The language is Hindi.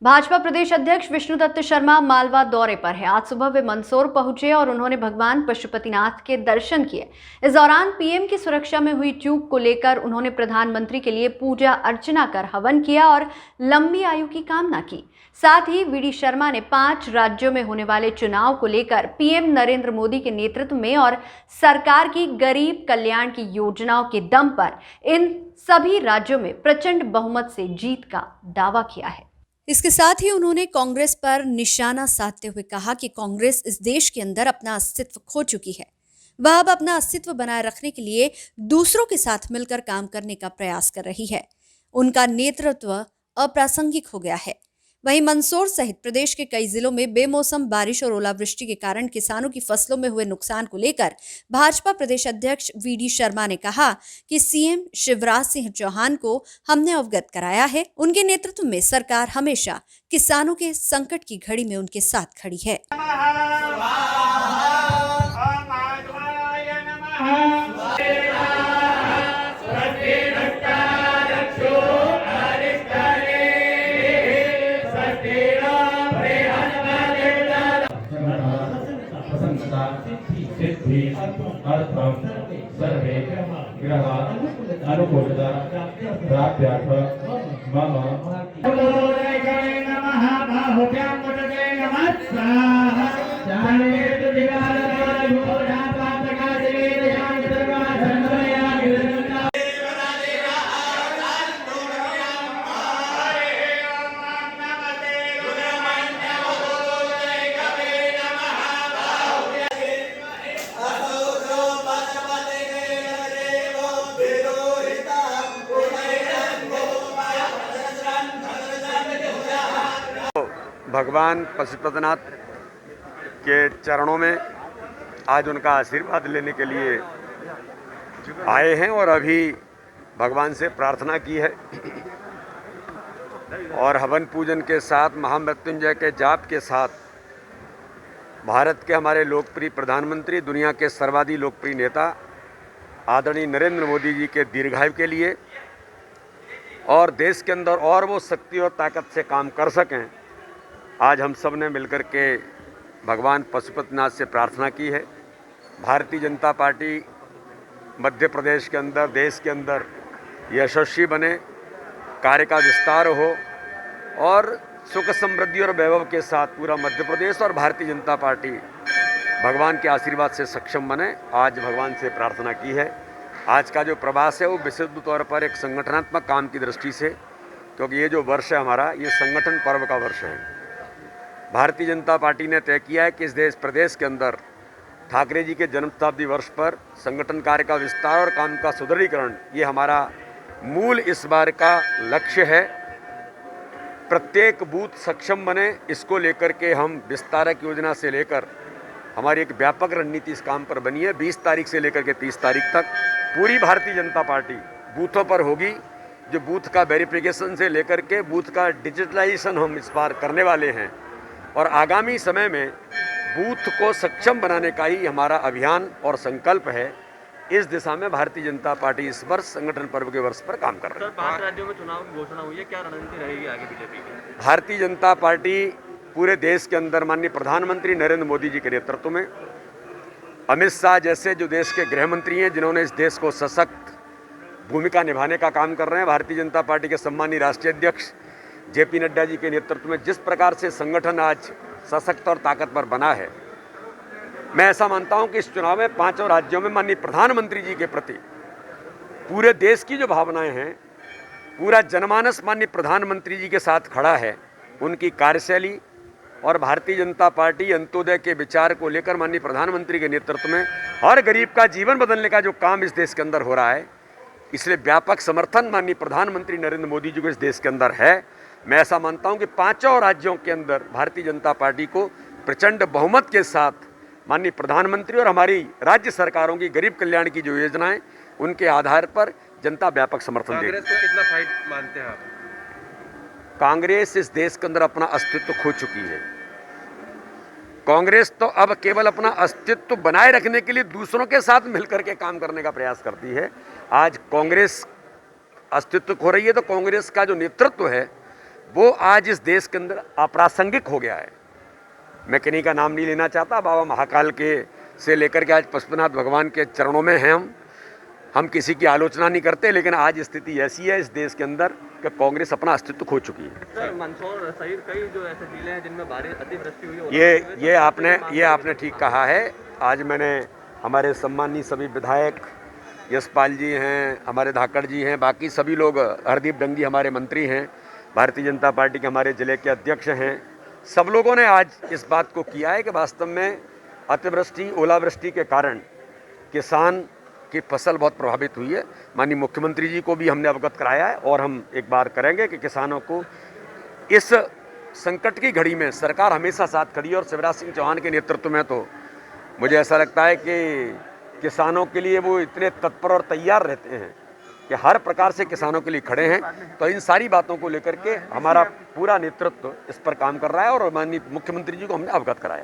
भाजपा प्रदेश अध्यक्ष विष्णुदत्त शर्मा मालवा दौरे पर है। आज सुबह वे मंदसौर पहुंचे और उन्होंने भगवान पशुपतिनाथ के दर्शन किए। इस दौरान पीएम की सुरक्षा में हुई चूक को लेकर उन्होंने प्रधानमंत्री के लिए पूजा अर्चना कर हवन किया और लंबी आयु की कामना की। साथ ही वीडी शर्मा ने 5 राज्यों में होने वाले चुनाव को लेकर पीएम नरेंद्र मोदी के नेतृत्व में और सरकार की गरीब कल्याण की योजनाओं के दम पर इन सभी राज्यों में प्रचंड बहुमत से जीत का दावा किया है। इसके साथ ही उन्होंने कांग्रेस पर निशाना साधते हुए कहा कि कांग्रेस इस देश के अंदर अपना अस्तित्व खो चुकी है। वह अब अपना अस्तित्व बनाए रखने के लिए दूसरों के साथ मिलकर काम करने का प्रयास कर रही है। उनका नेतृत्व अप्रासंगिक हो गया है। वहीं मंदसौर सहित प्रदेश के कई जिलों में बेमौसम बारिश और ओलावृष्टि के कारण किसानों की फसलों में हुए नुकसान को लेकर भाजपा प्रदेश अध्यक्ष वीडी शर्मा ने कहा कि सीएम शिवराज सिंह चौहान को हमने अवगत कराया है। उनके नेतृत्व में सरकार हमेशा किसानों के संकट की घड़ी में उनके साथ खड़ी है। सिद्धि अर्थम सर्वे ग्रहा अनुकूलता प्राप्त्यर्थ मम नमः बाहुभ्यां मुदते नमः स्वाहा जानेतु दिवालतो भगवान पशुपतिनाथ के चरणों में आज उनका आशीर्वाद लेने के लिए आए हैं और अभी भगवान से प्रार्थना की है और हवन पूजन के साथ महामृत्युंजय के जाप के साथ भारत के हमारे लोकप्रिय प्रधानमंत्री, दुनिया के सर्वाधिक लोकप्रिय नेता आदरणीय नरेंद्र मोदी जी के दीर्घायु के लिए और देश के अंदर और वो शक्ति और ताकत से काम कर सकें, आज हम सब ने मिलकर के भगवान पशुपतिनाथ से प्रार्थना की है। भारतीय जनता पार्टी मध्य प्रदेश के अंदर, देश के अंदर यशस्वी बने, कार्य का विस्तार हो और सुख समृद्धि और वैभव के साथ पूरा मध्य प्रदेश और भारतीय जनता पार्टी भगवान के आशीर्वाद से सक्षम बने। आज भगवान से प्रार्थना की है। आज का जो प्रवास है वो विशुद्ध तौर पर एक संगठनात्मक काम की दृष्टि से, क्योंकि ये जो वर्ष है हमारा, ये संगठन पर्व का वर्ष है। भारतीय जनता पार्टी ने तय किया है कि इस देश प्रदेश के अंदर ठाकरे जी के जन्म शताब्दी वर्ष पर संगठन कार्य का विस्तार और काम का सुदृढ़ीकरण, ये हमारा मूल इस बार का लक्ष्य है। प्रत्येक बूथ सक्षम बने, इसको लेकर के हम विस्तारक योजना से लेकर हमारी एक व्यापक रणनीति इस काम पर बनी है। 20 तारीख से लेकर के 30 तारीख तक पूरी भारतीय जनता पार्टी बूथों पर होगी। जो बूथ का वेरिफिकेशन से लेकर के बूथ का डिजिटलाइजेशन हम इस बार करने वाले हैं और आगामी समय में बूथ को सक्षम बनाने का ही हमारा अभियान और संकल्प है। इस दिशा में भारतीय जनता पार्टी इस वर्ष संगठन पर्व के वर्ष पर काम कर रही है। सर, 5 राज्यों में चुनाव की घोषणा हुई है, क्या रणनीति रहेगी आगे बीजेपी की? भारतीय जनता पार्टी पूरे देश के अंदर माननीय प्रधानमंत्री नरेंद्र मोदी जी के नेतृत्व में, अमित शाह जैसे जो देश के गृह मंत्री हैं, जिन्होंने इस देश को सशक्त भूमिका निभाने का काम कर रहे हैं, भारतीय जनता पार्टी के सम्मानीय राष्ट्रीय अध्यक्ष जेपी नड्डा जी के नेतृत्व में जिस प्रकार से संगठन आज सशक्त और ताकतवर बना है, मैं ऐसा मानता हूं कि इस चुनाव में 5 राज्यों में माननीय प्रधानमंत्री जी के प्रति पूरे देश की जो भावनाएं हैं, पूरा जनमानस माननीय प्रधानमंत्री जी के साथ खड़ा है। उनकी कार्यशैली और भारतीय जनता पार्टी अंत्योदय के विचार को लेकर माननीय प्रधानमंत्री के नेतृत्व में हर गरीब का जीवन बदलने का जो काम इस देश के अंदर हो रहा है, इसलिए व्यापक समर्थन माननीय प्रधानमंत्री नरेंद्र मोदी जी को इस देश के अंदर है। मैं ऐसा मानता हूं कि 5 राज्यों के अंदर भारतीय जनता पार्टी को प्रचंड बहुमत के साथ माननीय प्रधानमंत्री और हमारी राज्य सरकारों की गरीब कल्याण की जो योजनाएं, उनके आधार पर जनता व्यापक समर्थन देगी। कांग्रेस को कितना फाइट मानते हैं आप? कांग्रेस इस देश के अंदर अपना अस्तित्व खो चुकी है। कांग्रेस तो अब केवल अपना अस्तित्व बनाए रखने के लिए दूसरों के साथ मिलकर के काम करने का प्रयास करती है। आज कांग्रेस अस्तित्व खो रही है तो कांग्रेस का जो नेतृत्व है वो आज इस देश के अंदर अप्रासंगिक हो गया है। मैं किन्हीं का नाम नहीं लेना चाहता, बाबा महाकाल के से लेकर के आज पशुपतिनाथ भगवान के चरणों में हैं हम किसी की आलोचना नहीं करते, लेकिन आज स्थिति ऐसी है इस देश के अंदर कि कांग्रेस अपना अस्तित्व खो चुकी है। सर, मंदसौर सहित कई जो ऐसे जिले हैं जिनमें भारी अतिवृष्टि हुई है, ये आपने ठीक कहा है। आज मैंने हमारे सम्मानीय सभी विधायक यशपाल जी हैं, हमारे धाकड़ जी हैं, बाकी सभी लोग, हरदीप डंगी हमारे मंत्री हैं, भारतीय जनता पार्टी के हमारे जिले के अध्यक्ष हैं, सब लोगों ने आज इस बात को किया है कि वास्तव में अतिवृष्टि ओलावृष्टि के कारण किसान की फसल बहुत प्रभावित हुई है। माननीय मुख्यमंत्री जी को भी हमने अवगत कराया है और हम एक बार करेंगे कि किसानों को इस संकट की घड़ी में सरकार हमेशा साथ खड़ी है और शिवराज सिंह चौहान के नेतृत्व में तो मुझे ऐसा लगता है कि किसानों के लिए वो इतने तत्पर और तैयार रहते हैं कि हर प्रकार से किसानों के लिए खड़े हैं। तो इन सारी बातों को लेकर के हमारा पूरा नेतृत्व इस पर काम कर रहा है और माननीय मुख्यमंत्री जी को हमने अवगत कराया।